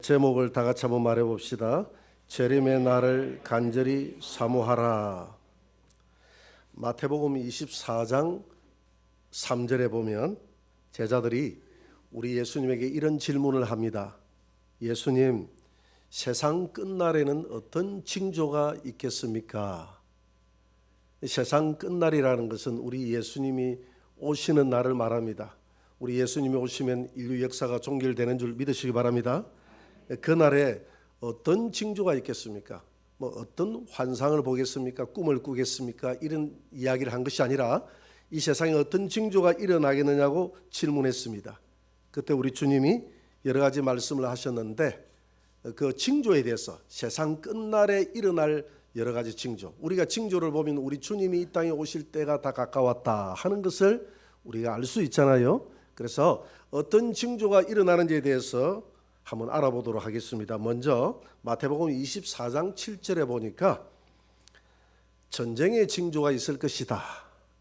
제목을 다 같이 한번 말해 봅시다. 재림의 날을 간절히 사모하라. 마태복음 24장 3절에 보면 제자들이 우리 예수님에게 이런 질문을 합니다. 예수님, 세상 끝날에는 어떤 징조가 있겠습니까? 세상 끝날이라는 것은 우리 예수님이 오시는 날을 말합니다. 우리 예수님이 오시면 인류 역사가 종결되는 줄 믿으시기 바랍니다. 그날에 어떤 징조가 있겠습니까? 어떤 환상을 보겠습니까? 꿈을 꾸겠습니까? 이런 이야기를 한 것이 아니라 이 세상에 어떤 징조가 일어나겠느냐고 질문했습니다. 그때 우리 주님이 여러 가지 말씀을 하셨는데 그 징조에 대해서 세상 끝날에 일어날 여러 가지 징조, 우리가 징조를 보면 우리 주님이 이 땅에 오실 때가 다 가까웠다 하는 것을 우리가 알 수 있잖아요. 그래서 어떤 징조가 일어나는지에 대해서 한번 알아보도록 하겠습니다. 먼저 마태복음 24장 7절에 보니까 전쟁의 징조가 있을 것이다.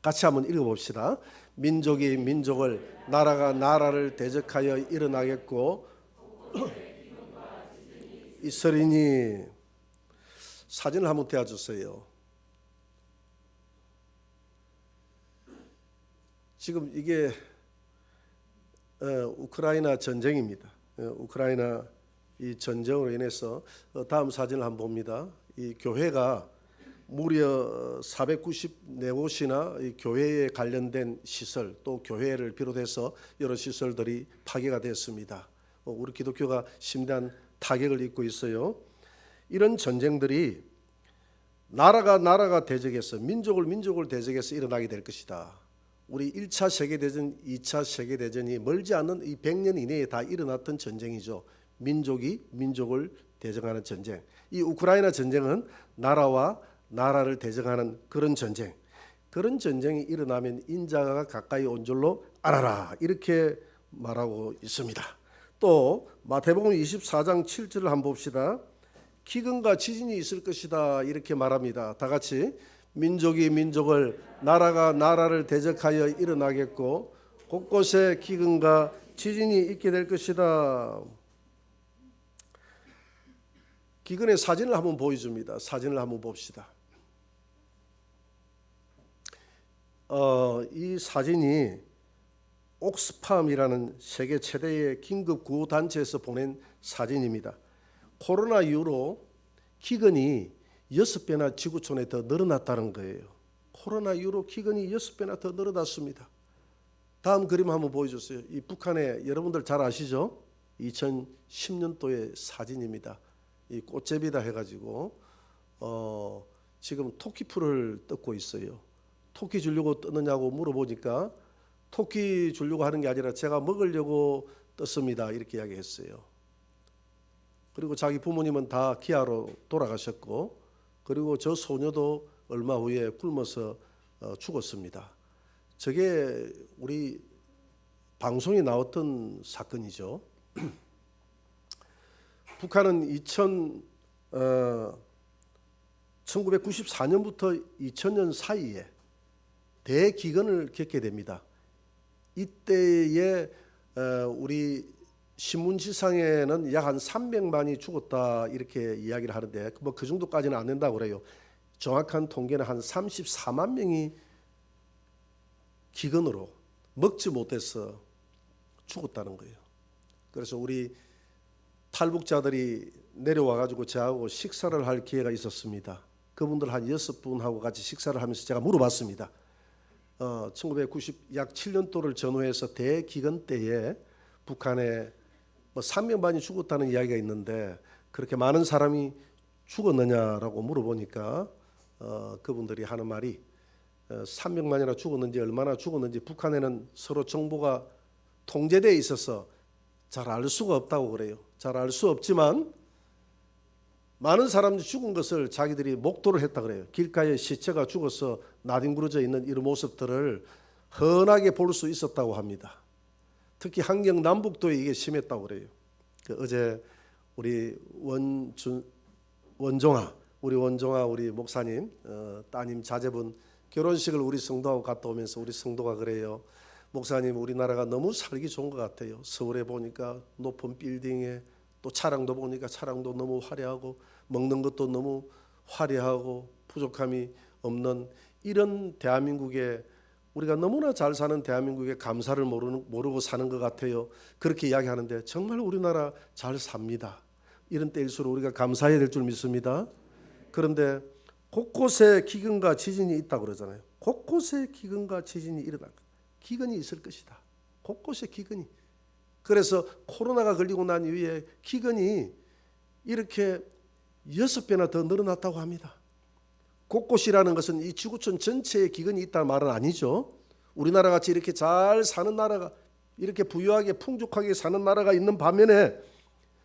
같이 한번 읽어봅시다. 민족이 민족을, 나라가 나라를 대적하여 일어나겠고 있으리니. 사진을 한번 떼어주세요. 지금 이게 우크라이나 전쟁입니다. 우크라이나 이 전쟁으로 인해서 다음 사진을 한번 봅니다. 이 교회가 무려 494곳이나 이 교회에 관련된 시설, 또 교회를 비롯해서 여러 시설들이 파괴가 됐습니다. 우리 기독교가 심대한 타격을 입고 있어요. 이런 전쟁들이 나라가 대적해서 민족을 대적해서 일어나게 될 것이다. 우리 1차 세계대전, 2차 세계대전이 멀지 않은 이 100년 이내에 다 일어났던 전쟁이죠. 민족이 민족을 대적하는 전쟁. 이 우크라이나 전쟁은 나라와 나라를 대적하는 그런 전쟁. 그런 전쟁이 일어나면 인자가 가까이 온 줄로 알아라. 이렇게 말하고 있습니다. 또 마태복음 24장 7절을 한번 봅시다. 기근과 지진이 있을 것이다. 이렇게 말합니다. 다 같이. 민족이 민족을, 나라가 나라를 대적하여 일어나겠고 곳곳에 기근과 지진이 있게 될 것이다. 기근의 사진을 한번 보여줍니다. 사진을 한번 봅시다. 이 사진이 옥스팜이라는 세계 최대의 긴급 구호 단체에서 보낸 사진입니다. 코로나 이후로 기근이 6배나 지구촌에 더 늘어났다는 거예요. 코로나 이후로 기근이 6배나 더 늘어났습니다. 다음 그림 한번 보여주세요. 이 북한에 여러분들 잘 아시죠? 2010년도의 사진입니다. 이 꽃제비다 해가지고 지금 토끼풀을 뜯고 있어요. 토끼 주려고 뜯느냐고 물어보니까 토끼 주려고 하는 게 아니라 제가 먹으려고 떴습니다. 이렇게 이야기했어요. 그리고 자기 부모님은 다 기아로 돌아가셨고, 그리고 저 소녀도 얼마 후에 굶어서 죽었습니다. 저게 우리 방송에 나왔던 사건이죠. 북한은 1994년부터 2000년 사이에 대기근을 겪게 됩니다. 이때에 우리 신문지상에는 약 한 300만이 죽었다 이렇게 이야기를 하는데 그 정도까지는 안 된다고 그래요. 정확한 통계는 한 34만 명이 기근으로 먹지 못해서 죽었다는 거예요. 그래서 우리 탈북자들이 내려와 가지고 저하고 식사를 할 기회가 있었습니다. 그분들 한 6분하고 같이 식사를 하면서 제가 물어봤습니다. 1990 약 7년도를 전후해서 대기근 때에 북한에 300만이 죽었다는 이야기가 있는데 그렇게 많은 사람이 죽었느냐라고 물어보니까 그분들이 하는 말이 300만이나 죽었는지 얼마나 죽었는지 북한에는 서로 정보가 통제되어 있어서 잘 알 수가 없다고 그래요. 잘 알 수 없지만 많은 사람들이 죽은 것을 자기들이 목도를 했다 그래요. 길가에 시체가 죽어서 나뒹구러져 있는 이런 모습들을 흔하게 볼 수 있었다고 합니다. 특히 한경 남북도에 이게 심했다고 그래요. 어제 우리 원종아 우리 목사님 따님 자제분 결혼식을 우리 성도하고 갔다 오면서 우리 성도가 그래요. 목사님, 우리나라가 너무 살기 좋은 것 같아요. 서울에 보니까 높은 빌딩에 또 차량도 보니까 차량도 너무 화려하고 먹는 것도 너무 화려하고 부족함이 없는 이런 대한민국에 우리가 너무나 잘 사는 대한민국에 감사를 모르고 사는 것 같아요. 그렇게 이야기하는데 정말 우리나라 잘 삽니다. 이런 때일수록 우리가 감사해야 될 줄 믿습니다. 그런데 곳곳에 기근과 지진이 있다고 그러잖아요. 곳곳에 기근과 지진이 일어날 거예요. 기근이 있을 것이다. 곳곳에 기근이. 그래서 코로나가 걸리고 난 이후에 기근이 이렇게 6배나 더 늘어났다고 합니다. 곳곳이라는 것은 이 지구촌 전체에 기근이 있다는 말은 아니죠. 우리나라 같이 이렇게 잘 사는 나라가, 이렇게 부유하게 풍족하게 사는 나라가 있는 반면에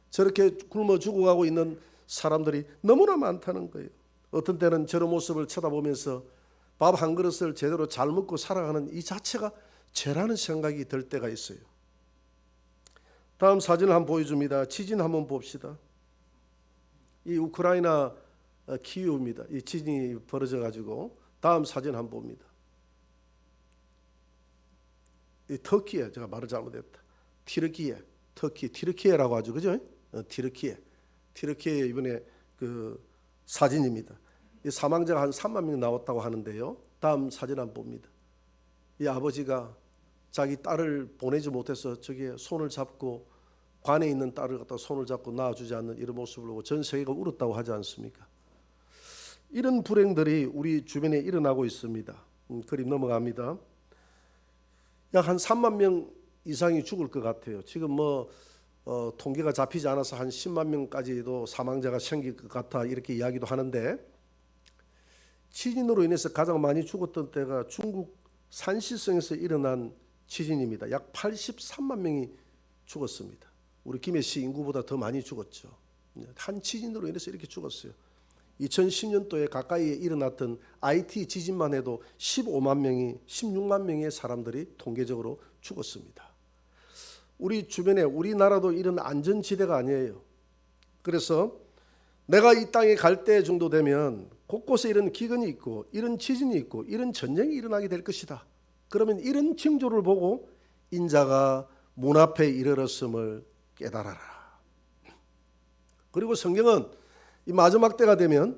저렇게 굶어 죽어가고 있는 사람들이 너무나 많다는 거예요. 어떤 때는 저런 모습을 쳐다보면서 밥 한 그릇을 제대로 잘 먹고 살아가는 이 자체가 죄라는 생각이 들 때가 있어요. 다음 사진을 한번 보여줍니다. 지진 한번 봅시다. 이 우크라이나 키이우입니다. 이 지진이 벌어져 가지고 다음 사진 한번 봅니다. 이 터키에, 제가 말을 잘못했다. 티르키예라고 하죠, 그죠? 티르키예 이번에 그 사진입니다. 이 사망자가 한 3만 명 나왔다고 하는데요. 다음 사진 한번 봅니다. 이 아버지가 자기 딸을 보내지 못해서 저기에 손을 잡고 관에 있는 딸을 갖다 손을 잡고 낳아주지 않는 이런 모습을 보고 전 세계가 울었다고 하지 않습니까? 이런 불행들이 우리 주변에 일어나고 있습니다. 그림 넘어갑니다. 약 한 3만 명 이상이 죽을 것 같아요. 지금 통계가 잡히지 않아서 한 10만 명까지도 사망자가 생길 것 같아 이렇게 이야기도 하는데, 지진으로 인해서 가장 많이 죽었던 때가 중국 산시성에서 일어난 지진입니다. 약 83만 명이 죽었습니다. 우리 김해시 인구보다 더 많이 죽었죠. 한 지진으로 인해서 이렇게 죽었어요. 2010년도에 가까이에 일어났던 IT 지진만 해도 15만 명이 16만 명의 사람들이 통계적으로 죽었습니다. 우리 주변에 우리나라도 이런 안전지대가 아니에요. 그래서 내가 이 땅에 갈 때 정도 되면 곳곳에 이런 기근이 있고 이런 지진이 있고 이런 전쟁이 일어나게 될 것이다. 그러면 이런 징조를 보고 인자가 문 앞에 이르렀음을 깨달아라. 그리고 성경은 이 마지막 때가 되면,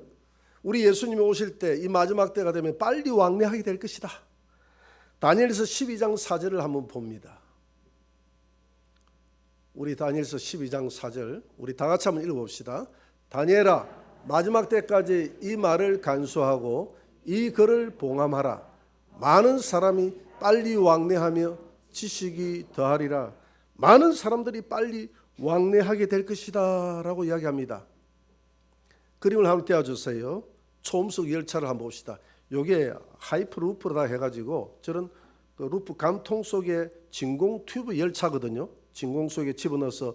우리 예수님이 오실 때 이 마지막 때가 되면 빨리 왕래하게 될 것이다. 다니엘서 12장 4절을 한번 봅니다. 우리 다니엘서 12장 4절 우리 다 같이 한번 읽어봅시다. 다니엘아, 마지막 때까지 이 말을 간수하고 이 글을 봉함하라. 많은 사람이 빨리 왕래하며 지식이 더하리라. 많은 사람들이 빨리 왕래하게 될 것이다 라고 이야기합니다. 그림을 한번 떼어주세요. 초음속 열차를 한번 봅시다. 이게 하이퍼루프다 해가지고 저런 그 루프 감통 속에 진공 튜브 열차거든요. 진공 속에 집어넣어서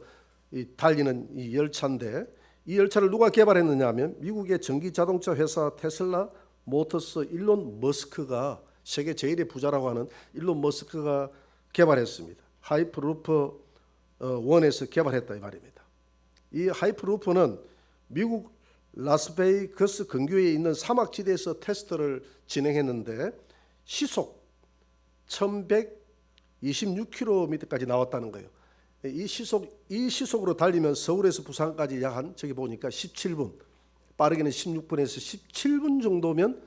달리는 이 열차인데, 이 열차를 누가 개발했느냐 하면 미국의 전기 자동차 회사 테슬라 모터스 일론 머스크가, 세계 제일의 부자라고 하는 일론 머스크가 개발했습니다. 하이퍼루프 원에서 개발했다 이 말입니다. 이 하이퍼루프는 미국 라스베이거스 근교에 있는 사막지대에서 테스트를 진행했는데 시속 1126km까지 나왔다는 거예요. 이 시속으로 달리면 서울에서 부산까지 약 한 저기 보니까 17분, 빠르게는 16분에서 17분 정도면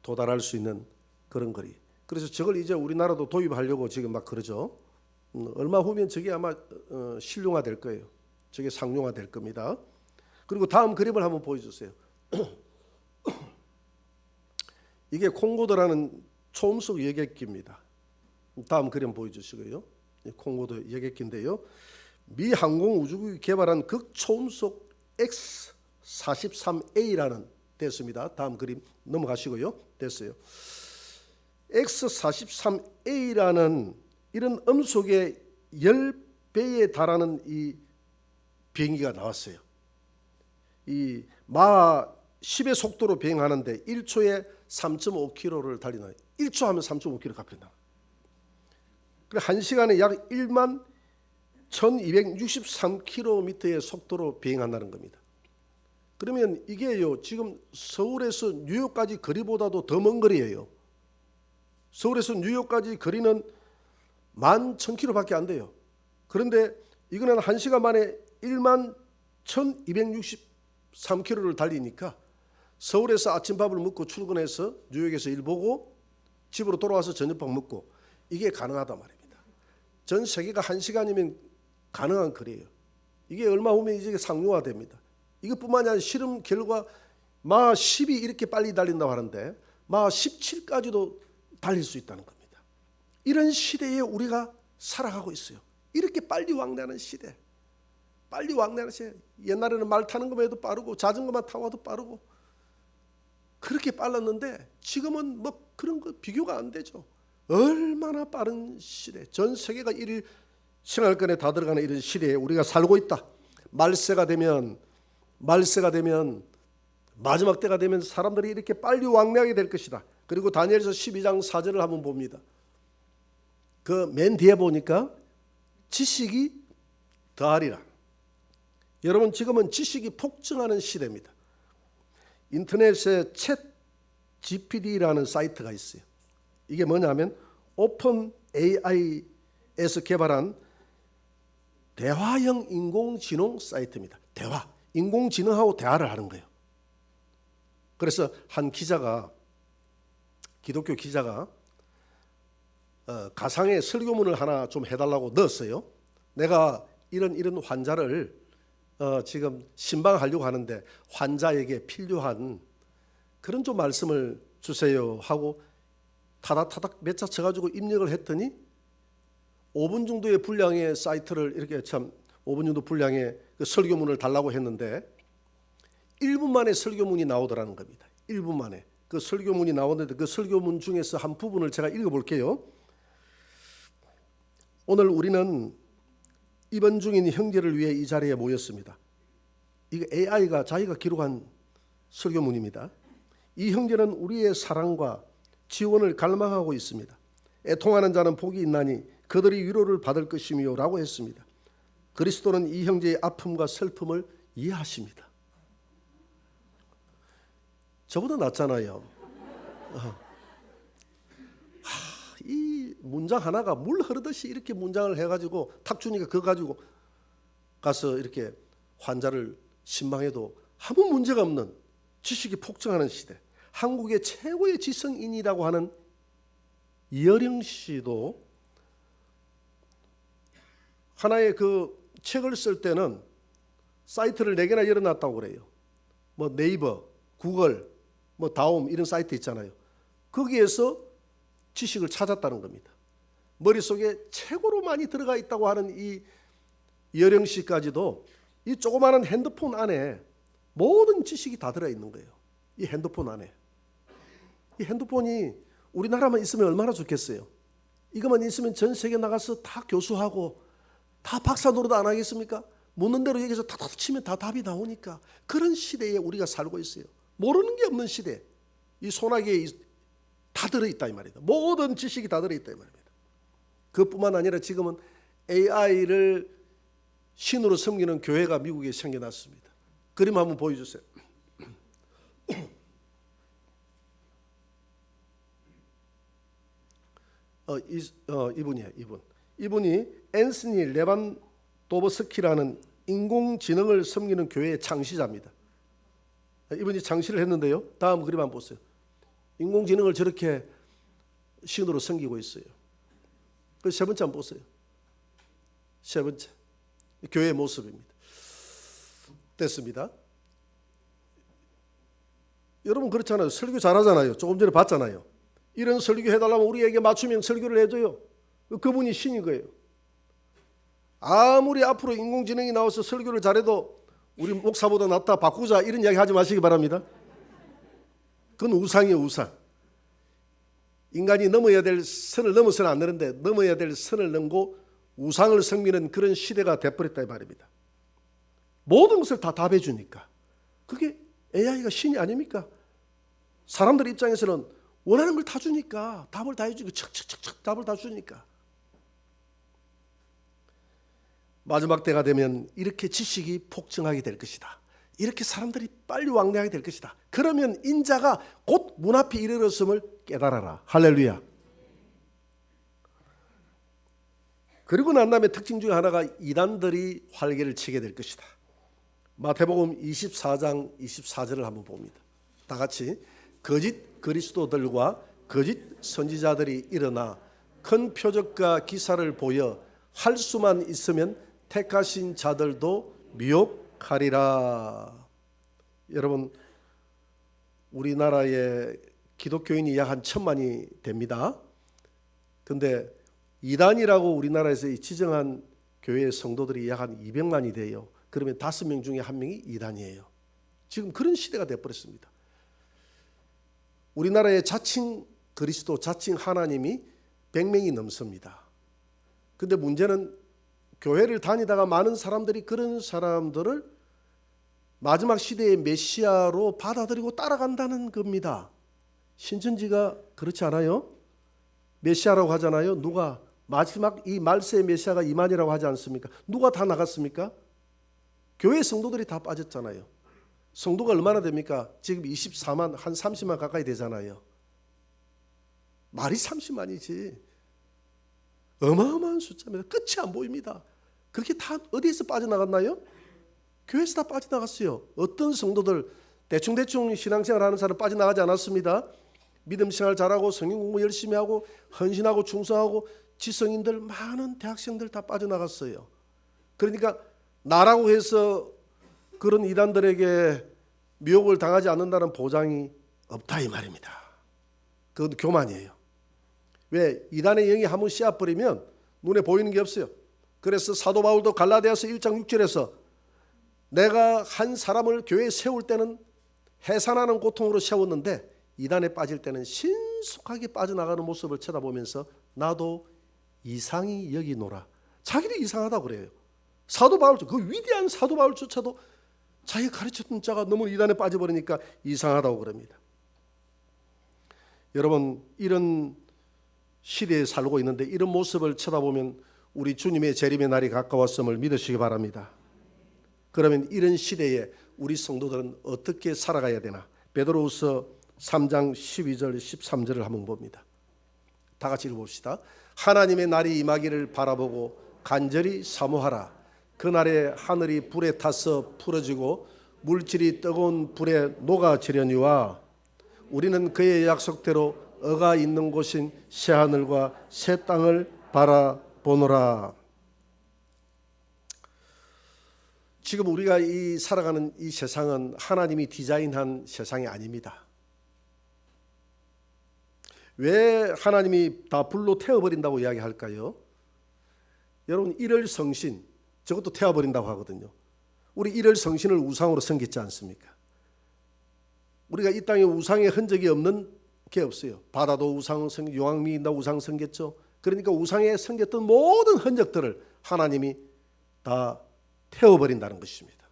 도달할 수 있는 그런 거리. 그래서 저걸 이제 우리나라도 도입하려고 지금 막 그러죠. 얼마 후면 저게 아마 실용화 될 거예요. 저게 상용화 될 겁니다. 그리고 다음 그림을 한번 보여주세요. 이게 콩고드라는 초음속 여객기입니다. 다음 그림 보여주시고요. 콩고드 여객기인데요. 미 항공우주국이 개발한 극초음속 X-43A라는 됐습니다. 다음 그림 넘어가시고요. 됐어요. X-43A라는 이런 음속의 10배에 달하는 이 비행기가 나왔어요. 이 마 10의 속도로 비행하는데 1초에 3.5km를 달리는, 1초 하면 3.5km 갚힌다. 그래 1시간에 약 1만 1263km의 속도로 비행한다는 겁니다. 그러면 이게요, 지금 서울에서 뉴욕까지 거리보다도 더 먼 거리예요. 서울에서 뉴욕까지 거리는 11,000km밖에 안 돼요. 그런데 이거는 1시간 만에 1만 1263km를 달리니까 서울에서 아침밥을 먹고 출근해서 뉴욕에서 일 보고 집으로 돌아와서 저녁밥 먹고 이게 가능하단 말입니다. 전 세계가 1시간이면 가능한 거리예요. 이게 얼마 후면 이제 상용화됩니다. 이것뿐만이 아니라 실험 결과 마 10이 이렇게 빨리 달린다고 하는데 마 17까지도 달릴 수 있다는 겁니다. 이런 시대에 우리가 살아가고 있어요. 이렇게 빨리 왕래하는 시대. 빨리 왕래하는 시대. 옛날에는 말 타는 것만 해도 빠르고 자전거만 타고 와도 빠르고 그렇게 빨랐는데 지금은 뭐 그런 거 비교가 안 되죠. 얼마나 빠른 시대. 전 세계가 일일 생활권에 다 들어가는 이런 시대에 우리가 살고 있다. 말세가 되면 마지막 때가 되면 사람들이 이렇게 빨리 왕래하게 될 것이다. 그리고 다니엘서 12장 4절을 한번 봅니다. 그 맨 뒤에 보니까 지식이 더하리라. 여러분 지금은 지식이 폭증하는 시대입니다. 인터넷에 챗 GPT라는 사이트가 있어요. 이게 뭐냐면 오픈 AI에서 개발한 대화형 인공지능 사이트입니다. 대화, 인공지능하고 대화를 하는 거예요. 그래서 한 기자가, 기독교 기자가 가상의 설교문을 하나 좀 해달라고 넣었어요. 내가 이런 환자를 지금 신방하려고 하는데 환자에게 필요한 그런 좀 말씀을 주세요 하고 타닥타닥 몇 자 쳐가지고 입력을 했더니 5분 정도의 분량의 사이트를 이렇게 참 5분 정도 분량의 그 설교문을 달라고 했는데 1분 만에 설교문이 나오더라는 겁니다. 1분 만에 그 설교문이 나오는데 그 설교문 중에서 한 부분을 제가 읽어볼게요. 오늘 우리는 입원 중인 형제를 위해 이 자리에 모였습니다. 이게 AI가 자기가 기록한 설교문입니다. 이 형제는 우리의 사랑과 지원을 갈망하고 있습니다. 애통하는 자는 복이 있나니 그들이 위로를 받을 것이며 라고 했습니다. 그리스도는 이 형제의 아픔과 슬픔을 이해하십니다. 저보다 낫잖아요. 이 문장 하나가 물 흐르듯이 이렇게 문장을 해가지고 탁 주니까 그거 가지고 가서 이렇게 환자를 신방해도 아무 문제가 없는 지식이 폭증하는 시대. 한국의 최고의 지성인이라고 하는 이어령 씨도 하나의 그 책을 쓸 때는 사이트를 4개나 열어놨다고 그래요. 뭐 네이버, 구글, 뭐 다음 이런 사이트 있잖아요. 거기에서 지식을 찾았다는 겁니다. 머릿속에 최고로 많이 들어가 있다고 하는 이 이어령 씨까지도 이 조그마한 핸드폰 안에 모든 지식이 다 들어있는 거예요. 이 핸드폰 안에. 이 핸드폰이 우리나라만 있으면 얼마나 좋겠어요. 이것만 있으면 전 세계 나가서 다 교수하고 다 박사 노릇 안 하겠습니까? 묻는 대로 여기서 탁탁 치면 다 답이 나오니까. 그런 시대에 우리가 살고 있어요. 모르는 게 없는 시대. 이 소나기에 다 들어있다 이 말이다. 모든 지식이 다 들어있다 이 말입니다. 그뿐만 아니라 지금은 AI를 신으로 섬기는 교회가 미국에 생겨났습니다. 그림 한번 보여주세요. 이분이에요. 이분이 앤스니 레반도브스키라는 인공지능을 섬기는 교회의 창시자입니다. 이분이 창시를 했는데요. 다음 그림 한번 보세요. 인공지능을 저렇게 신으로 섬기고 있어요. 그 세 번째 한번 보세요. 세 번째 교회의 모습입니다. 됐습니다. 여러분 그렇잖아요. 설교 잘하잖아요. 조금 전에 봤잖아요. 이런 설교 해달라면 우리에게 맞춤형 설교를 해줘요. 그분이 신인 거예요. 아무리 앞으로 인공지능이 나와서 설교를 잘해도 우리 목사보다 낫다 바꾸자 이런 이야기 하지 마시기 바랍니다. 그건 우상이에요. 우상. 인간이 넘어야 될 선을 넘어서는 안 되는데 넘어야 될 선을 넘고 우상을 섬기는 그런 시대가 돼버렸다 이 말입니다. 모든 것을 다 답해 주니까. 그게 AI가 신이 아닙니까? 사람들 입장에서는 원하는 걸 다 주니까 답을 다 해주고 척척척척 답을 다 주니까. 마지막 때가 되면 이렇게 지식이 폭증하게 될 것이다. 이렇게 사람들이 빨리 왕래하게 될 것이다. 그러면 인자가 곧 문 앞에 이르렀음을 깨달아라. 할렐루야. 그리고 난 다음에 특징 중에 하나가 이단들이 활개를 치게 될 것이다. 마태복음 24장 24절을 한번 봅니다. 다 같이 거짓 그리스도들과 거짓 선지자들이 일어나 큰 표적과 기사를 보여 할 수만 있으면 택하신 자들도 미혹하리라. 여러분, 우리나라에 기독교인이 약 한 1,000만이 됩니다. 근데 이단이라고 우리나라에서 지정한 교회의 성도들이 약 한 200만이 돼요. 그러면 5명 중에 1명이 이단이에요. 지금 그런 시대가 되어버렸습니다. 우리나라의 자칭 그리스도, 자칭 하나님이 100명이 넘습니다. 근데 문제는 교회를 다니다가 많은 사람들이 그런 사람들을 마지막 시대의 메시아로 받아들이고 따라간다는 겁니다. 신천지가 그렇지 않아요? 메시아라고 하잖아요. 누가 마지막 이 말세의 메시아가 이만이라고 하지 않습니까? 누가 다 나갔습니까? 교회 성도들이 다 빠졌잖아요. 성도가 얼마나 됩니까? 지금 24만, 한 30만 가까이 되잖아요. 말이 30만이지. 어마어마한 숫자입니다. 끝이 안 보입니다. 그렇게 다 어디에서 빠져나갔나요? 교회에서 다 빠져나갔어요. 어떤 성도들 대충 신앙생활 하는 사람 빠져나가지 않았습니다. 믿음 생활 잘하고 성경 공부 열심히 하고 헌신하고 충성하고 지성인들, 많은 대학생들 다 빠져나갔어요. 그러니까 나라고 해서 그런 이단들에게 미혹을 당하지 않는다는 보장이 없다 이 말입니다. 그건 교만이에요. 왜? 이단의 영이 한번 씨앗버리면 눈에 보이는 게 없어요. 그래서 사도 바울도 갈라디아서 1장 6절에서 내가 한 사람을 교회에 세울 때는 해산하는 고통으로 세웠는데 이단에 빠질 때는 신속하게 빠져나가는 모습을 쳐다보면서 나도 이상히 여기노라. 자기도 이상하다고 그래요. 사도 바울, 그 위대한 사도 바울조차도 자기가 가르쳤던 자가 너무 이단에 빠져버리니까 이상하다고 그럽니다. 여러분, 이런 시대에 살고 있는데 이런 모습을 쳐다보면 우리 주님의 재림의 날이 가까웠음을 믿으시기 바랍니다. 그러면 이런 시대에 우리 성도들은 어떻게 살아가야 되나? 베드로후서 3장 12절 13절을 한번 봅니다. 다 같이 읽어봅시다. 하나님의 날이 임하기를 바라보고 간절히 사모하라. 그날에 하늘이 불에 타서 풀어지고 물질이 뜨거운 불에 녹아지려니와 우리는 그의 약속대로 어가 있는 곳인 새하늘과 새 땅을 바라보노라. 지금 우리가 이 살아가는 이 세상은 하나님이 디자인한 세상이 아닙니다. 왜 하나님이 다 불로 태워버린다고 이야기할까요? 여러분, 일월성신 저것도 태워버린다고 하거든요. 우리 일월성신을 우상으로 섬겼지 않습니까? 우리가 이 땅에 우상의 흔적이 없는 게 없어요. 바다도 우상 섬, 용왕미인다 우상 섬겼죠. 그러니까 우상에 섬겼던 모든 흔적들을 하나님이 다 태워버린다는 것입니다.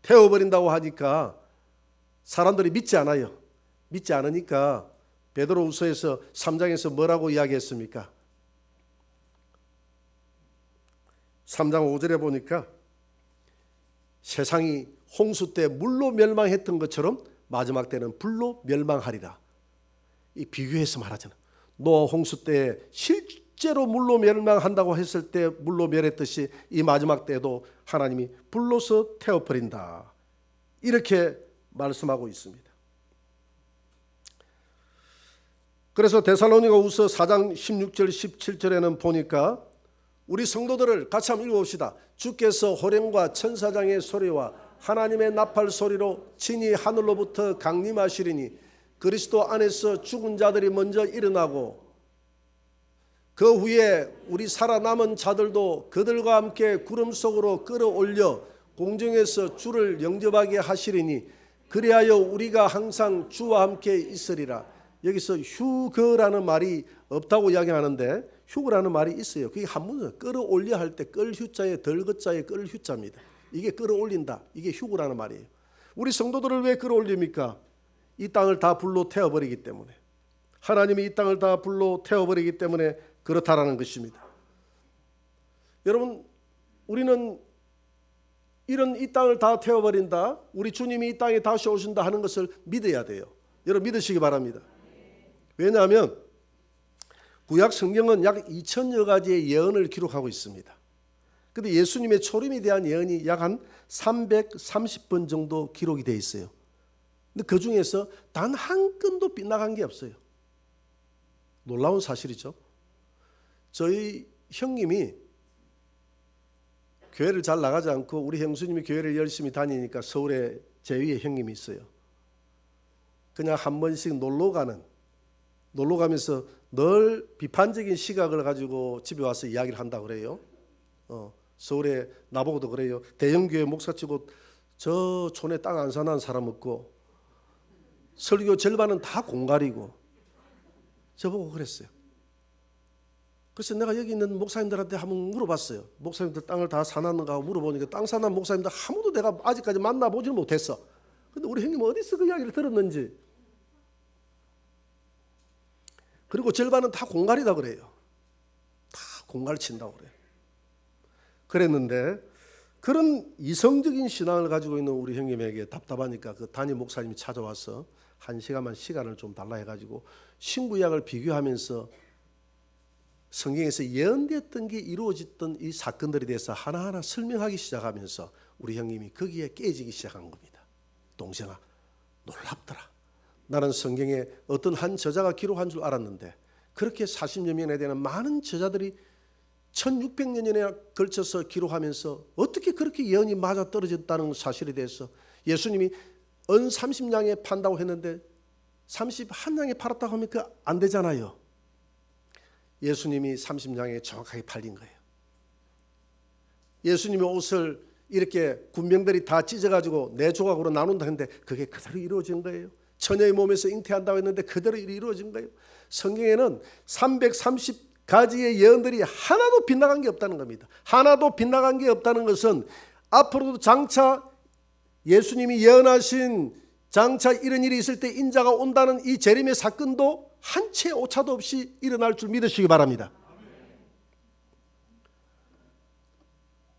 태워버린다고 하니까 사람들이 믿지 않아요. 믿지 않으니까 베드로후서에서 3장에서 뭐라고 이야기했습니까? 3장 5절에 보니까 세상이 홍수 때 물로 멸망했던 것처럼 마지막 때는 불로 멸망하리라. 이 비교해서 말하잖아. 노아 홍수 때 실제로 물로 멸망한다고 했을 때 물로 멸했듯이 이 마지막 때도 하나님이 불로서 태워버린다. 이렇게 말씀하고 있습니다. 그래서 데살로니가후서 4장 16절 17절에는 보니까 우리 성도들을 같이 한번 읽어봅시다. 주께서 호령과 천사장의 소리와 하나님의 나팔 소리로 친히 하늘로부터 강림하시리니 그리스도 안에서 죽은 자들이 먼저 일어나고 그 후에 우리 살아남은 자들도 그들과 함께 구름 속으로 끌어올려 공중에서 주를 영접하게 하시리니 그리하여 우리가 항상 주와 함께 있으리라. 여기서 휴거라는 말이 없다고 이야기하는데 휴거라는 말이 있어요. 그게 한문으로 끌어올려 할 때 끌 휴자에 덜 거자에 끌 휴자입니다. 이게 끌어올린다. 이게 휴거라는 말이에요. 우리 성도들을 왜 끌어올립니까? 이 땅을 다 불로 태워버리기 때문에. 하나님이 이 땅을 다 불로 태워버리기 때문에 그렇다라는 것입니다. 여러분, 우리는 이런 이 땅을 다 태워버린다, 우리 주님이 이 땅에 다시 오신다 하는 것을 믿어야 돼요. 여러분 믿으시기 바랍니다. 왜냐하면 구약 성경은 약 2000여 가지의 예언을 기록하고 있습니다. 그런데 예수님의 초림에 대한 예언이 약 한 330번 정도 기록이 되어 있어요. 근데 그 중에서 단 한 건도 빗나간 게 없어요. 놀라운 사실이죠. 저희 형님이 교회를 잘 나가지 않고 우리 형수님이 교회를 열심히 다니니까 서울에 제 위에 형님이 있어요. 그냥 한 번씩 놀러 가면서 늘 비판적인 시각을 가지고 집에 와서 이야기를 한다고 그래요. 서울에 나보고도 그래요. 대형교회 목사치고 저 촌에 땅 안 사는 사람 없고 설교 절반은 다 공갈이고 저보고 그랬어요. 그래서 내가 여기 있는 목사님들한테 한번 물어봤어요. 목사님들 땅을 다 사놨는가 하고 물어보니까 땅 사는 목사님들 아무도 내가 아직까지 만나보지는 못했어. 근데 우리 형님 어디서 그 이야기를 들었는지. 그리고 절반은 다 공갈이다 그래요. 다 공갈 친다고 그래요. 그랬는데 그런 이성적인 신앙을 가지고 있는 우리 형님에게 답답하니까 그 담임 목사님이 찾아와서 한 시간만 시간을 좀 달라 해가지고 신구약을 비교하면서 성경에서 예언되었던 게 이루어졌던 이 사건들에 대해서 하나하나 설명하기 시작하면서 우리 형님이 거기에 깨지기 시작한 겁니다. 동생아, 놀랍더라. 나는 성경에 어떤 한 저자가 기록한 줄 알았는데 그렇게 40여 명에 대한 많은 저자들이 1600년에 걸쳐서 기록하면서 어떻게 그렇게 예언이 맞아떨어졌다는 사실에 대해서 예수님이 은 30냥에 판다고 했는데 31냥에 팔았다고 하면 그 안 되잖아요. 예수님이 30냥에 정확하게 팔린 거예요. 예수님의 옷을 이렇게 군병들이 다 찢어가지고 4조각으로 나눈다 했는데 그게 그대로 이루어진 거예요. 처녀의 몸에서 잉태한다고 했는데 그대로 이루어진 거예요. 성경에는 330가지의 예언들이 하나도 빗나간 게 없다는 겁니다. 하나도 빗나간 게 없다는 것은 앞으로도 장차 예수님이 예언하신 장차 이런 일이 있을 때 인자가 온다는 이 재림의 사건도 한 채 오차도 없이 일어날 줄 믿으시기 바랍니다.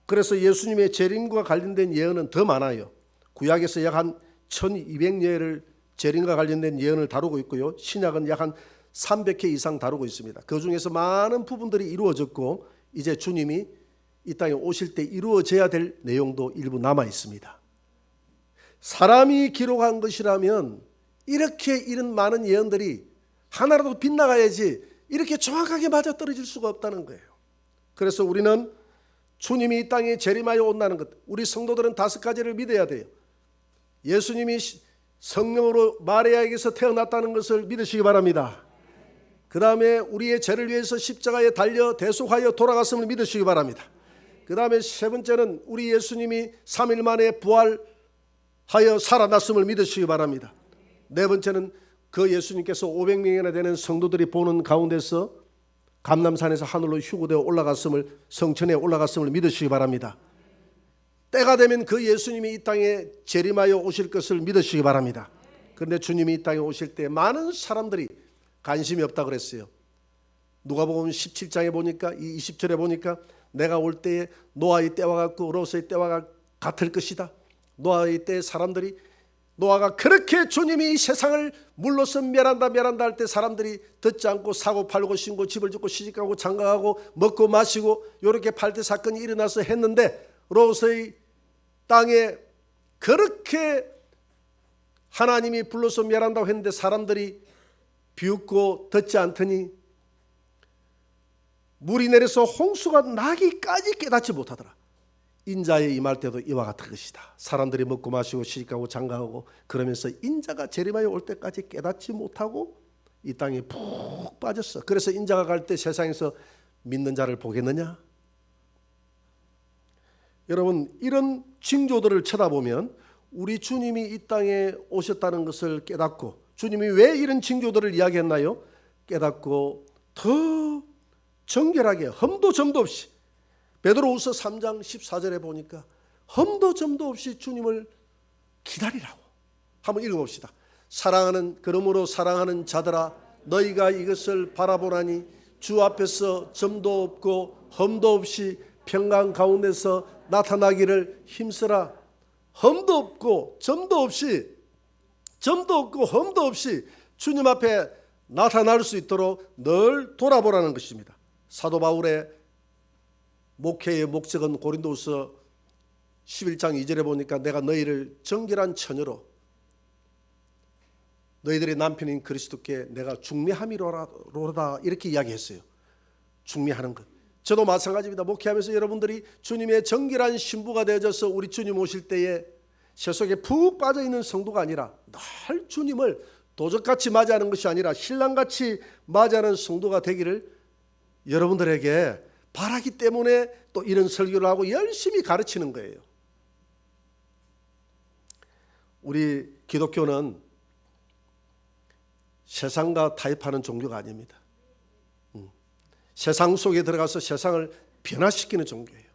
그래서 예수님의 재림과 관련된 예언은 더 많아요. 구약에서 약 한 1200예를 재림과 관련된 예언을 다루고 있고요. 신약은 약 한 300회 이상 다루고 있습니다. 그 중에서 많은 부분들이 이루어졌고 이제 주님이 이 땅에 오실 때 이루어져야 될 내용도 일부 남아 있습니다. 사람이 기록한 것이라면 이렇게 이런 많은 예언들이 하나라도 빗나가야지 이렇게 정확하게 맞아떨어질 수가 없다는 거예요. 그래서 우리는 주님이 이 땅에 재림하여 온다는 것, 우리 성도들은 5가지를 믿어야 돼요. 예수님이 성령으로 마리아에게서 태어났다는 것을 믿으시기 바랍니다. 그 다음에 우리의 죄를 위해서 십자가에 달려 대속하여 돌아갔음을 믿으시기 바랍니다. 그 다음에 세 번째는 우리 예수님이 3일 만에 부활하여 살아났음을 믿으시기 바랍니다. 네 번째는 그 예수님께서 500명이나 되는 성도들이 보는 가운데서 감람산에서 하늘로 휴거되어 올라갔음을, 성천에 올라갔음을 믿으시기 바랍니다. 때가 되면 그 예수님이 이 땅에 재림하여 오실 것을 믿으시기 바랍니다. 그런데 주님이 이 땅에 오실 때 많은 사람들이 관심이 없다고 그랬어요. 누가복음 17장에 보니까 이 20절에 보니까 내가 올 때에 노아의 때와 같고 롯의 때와 같을 것이다. 노아의 때 사람들이 노아가 그렇게 주님이 이 세상을 물로서 멸한다 할 때 사람들이 듣지 않고 사고 팔고 신고 집을 짓고 시집가고 장가가고 먹고 마시고 이렇게 팔대 사건이 일어나서 했는데 롯의 땅에 그렇게 하나님이 불러서 멸한다고 했는데 사람들이 비웃고 듣지 않더니 물이 내려서 홍수가 나기까지 깨닫지 못하더라. 인자에 임할 때도 이와 같을 것이다. 사람들이 먹고 마시고 시집가고 장가가고 그러면서 인자가 재림하여 올 때까지 깨닫지 못하고 이 땅에 푹 빠졌어. 그래서 인자가 갈 때 세상에서 믿는 자를 보겠느냐? 여러분, 이런 징조들을 쳐다보면 우리 주님이 이 땅에 오셨다는 것을 깨닫고 주님이 왜 이런 징조들을 이야기했나요? 깨닫고 더 정결하게 흠도 점도 없이 베드로후서 3장 14절에 보니까 흠도 점도 없이 주님을 기다리라고. 한번 읽어봅시다. 그러므로 사랑하는 자들아 너희가 이것을 바라보라니 주 앞에서 점도 없고 흠도 없이 평강 가운데서 나타나기를 힘쓰라. 흠도 없고 흠도 없이 주님 앞에 나타날 수 있도록 늘 돌아보라는 것입니다. 사도 바울의 목회의 목적은 고린도서 11장 2절에 보니까 내가 너희를 정결한 처녀로 너희들의 남편인 그리스도께 내가 중매함이로다 이렇게 이야기했어요. 중매하는 것. 저도 마찬가지입니다. 목회하면서 여러분들이 주님의 정결한 신부가 되어져서 우리 주님 오실 때에 세속에 푹 빠져있는 성도가 아니라 늘 주님을 도적같이 맞이하는 것이 아니라 신랑같이 맞이하는 성도가 되기를 여러분들에게 바라기 때문에 또 이런 설교를 하고 열심히 가르치는 거예요. 우리 기독교는 세상과 타협하는 종교가 아닙니다. 세상 속에 들어가서 세상을 변화시키는 종교예요.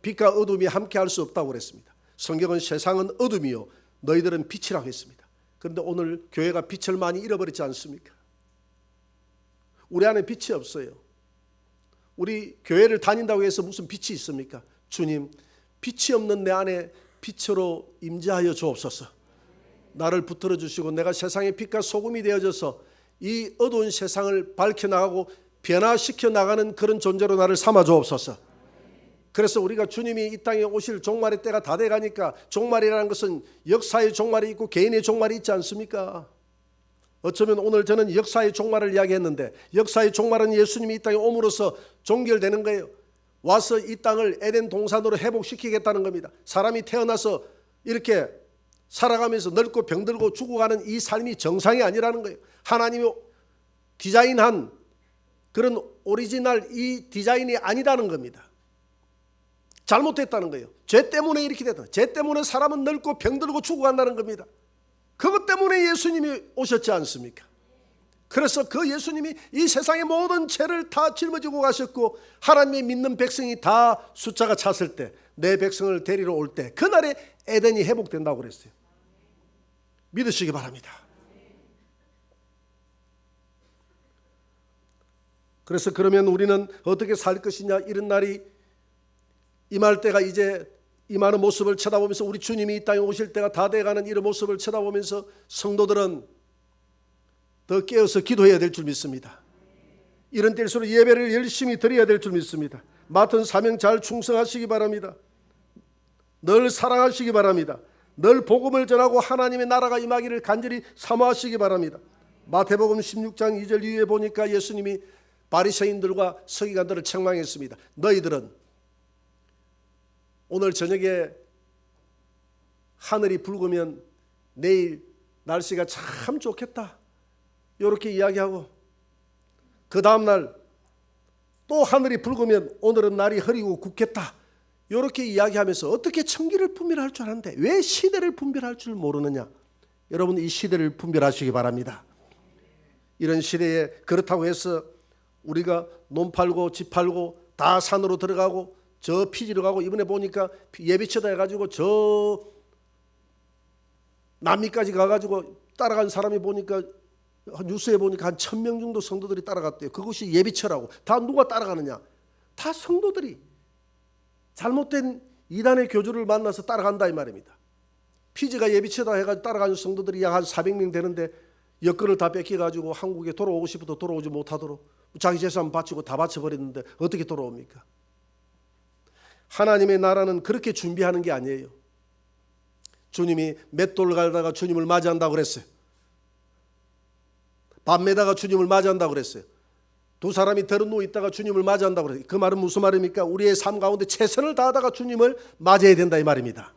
빛과 어둠이 함께 할 수 없다고 그랬습니다. 성경은 세상은 어둠이요 너희들은 빛이라고 했습니다. 그런데 오늘 교회가 빛을 많이 잃어버리지 않습니까? 우리 안에 빛이 없어요. 우리 교회를 다닌다고 해서 무슨 빛이 있습니까? 주님, 빛이 없는 내 안에 빛으로 임재하여 주옵소서. 나를 붙들어 주시고 내가 세상의 빛과 소금이 되어져서 이 어두운 세상을 밝혀나가고 변화시켜 나가는 그런 존재로 나를 삼아 주옵소서. 그래서 우리가 주님이 이 땅에 오실 종말의 때가 다 돼가니까 종말이라는 것은 역사의 종말이 있고 개인의 종말이 있지 않습니까? 어쩌면 오늘 저는 역사의 종말을 이야기했는데 역사의 종말은 예수님이 이 땅에 옴으로써 종결되는 거예요. 와서 이 땅을 에덴 동산으로 회복시키겠다는 겁니다. 사람이 태어나서 이렇게 살아가면서 늙고 병들고 죽어가는 이 삶이 정상이 아니라는 거예요. 하나님이 디자인한 그런 오리지널 이 디자인이 아니라는 겁니다. 잘못됐다는 거예요. 죄 때문에 이렇게 됐다. 죄 때문에 사람은 늙고 병들고 죽어간다는 겁니다. 그것 때문에 예수님이 오셨지 않습니까? 그래서 그 예수님이 이 세상의 모든 죄를 다 짊어지고 가셨고 하나님의 믿는 백성이 다 숫자가 찼을 때 내 백성을 데리러 올 때 그날에 에덴이 회복된다고 그랬어요. 믿으시기 바랍니다. 그래서 그러면 우리는 어떻게 살 것이냐, 이런 날이 임할 때가 이제 임하는 모습을 쳐다보면서 우리 주님이 이 땅에 오실 때가 다 돼가는 이런 모습을 쳐다보면서 성도들은 더 깨어서 기도해야 될 줄 믿습니다. 이런 때일수록 예배를 열심히 드려야 될 줄 믿습니다. 맡은 사명 잘 충성하시기 바랍니다. 늘 사랑하시기 바랍니다. 늘 복음을 전하고 하나님의 나라가 임하기를 간절히 사모하시기 바랍니다. 마태복음 16장 2절 이후에 보니까 예수님이 바리새인들과 서기관들을 책망했습니다. 너희들은 오늘 저녁에 하늘이 붉으면 내일 날씨가 참 좋겠다, 이렇게 이야기하고 그 다음날 또 하늘이 붉으면 오늘은 날이 흐리고 굳겠다, 이렇게 이야기하면서 어떻게 천기를 분별할 줄 아는데 왜 시대를 분별할 줄 모르느냐. 여러분, 이 시대를 분별하시기 바랍니다. 이런 시대에 그렇다고 해서 우리가 논 팔고 집 팔고 다 산으로 들어가고 저 피지로 가고, 이번에 보니까 예비치다 해가지고 저 남미까지 가가지고 따라간 사람이 보니까 뉴스에 보니까 한 1000명 정도 성도들이 따라갔대요. 그것이 예비처라고. 다 누가 따라가느냐? 다 성도들이 잘못된 이단의 교주를 만나서 따라간다 이 말입니다. 피지가 예비처다 해가지고 따라가는 성도들이 약 한 400명 되는데 여권을 다 뺏겨가지고 한국에 돌아오고 싶어도 돌아오지 못하도록 자기 재산 바치고 다 바쳐버렸는데 어떻게 돌아옵니까? 하나님의 나라는 그렇게 준비하는 게 아니에요. 주님이 맷돌 갈다가 주님을 맞이한다고 그랬어요. 밤매다가 주님을 맞이한다고 그랬어요. 두 사람이 들어 누워 있다가 주님을 맞이한다고 그랬어요. 그 말은 무슨 말입니까? 우리의 삶 가운데 최선을 다하다가 주님을 맞이해야 된다 이 말입니다.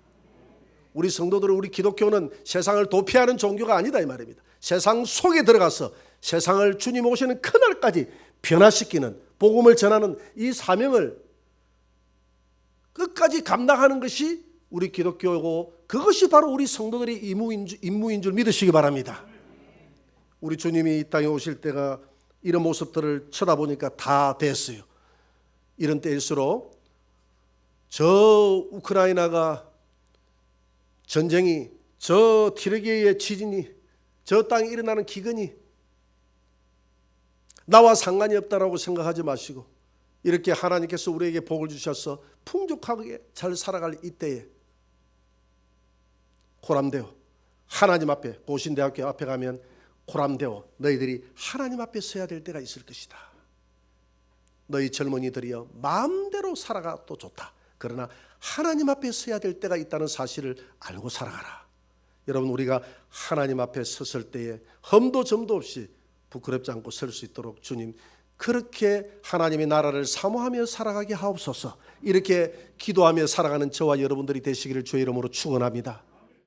우리 성도들은, 우리 기독교는 세상을 도피하는 종교가 아니다 이 말입니다. 세상 속에 들어가서 세상을 주님 오시는 그날까지 변화시키는, 복음을 전하는 이 사명을 끝까지 감당하는 것이 우리 기독교고, 그것이 바로 우리 성도들의 임무인 줄 믿으시기 바랍니다. 우리 주님이 이 땅에 오실 때가 이런 모습들을 쳐다보니까 다 됐어요. 이런 때일수록 저 우크라이나가 전쟁이, 저 튀르키예의 지진이, 저 땅에 일어나는 기근이 나와 상관이 없다라고 생각하지 마시고 이렇게 하나님께서 우리에게 복을 주셔서 풍족하게 잘 살아갈 이때에 호람대오 하나님 앞에, 고신대학교 앞에 가면 고람되어 너희들이 하나님 앞에 서야 될 때가 있을 것이다. 너희 젊은이들이여 마음대로 살아가도 좋다. 그러나 하나님 앞에 서야 될 때가 있다는 사실을 알고 살아가라. 여러분, 우리가 하나님 앞에 섰을 때에 흠도 점도 없이 부끄럽지 않고 설 수 있도록 주님 그렇게 하나님의 나라를 사모하며 살아가게 하옵소서. 이렇게 기도하며 살아가는 저와 여러분들이 되시기를 주의 이름으로 축원합니다.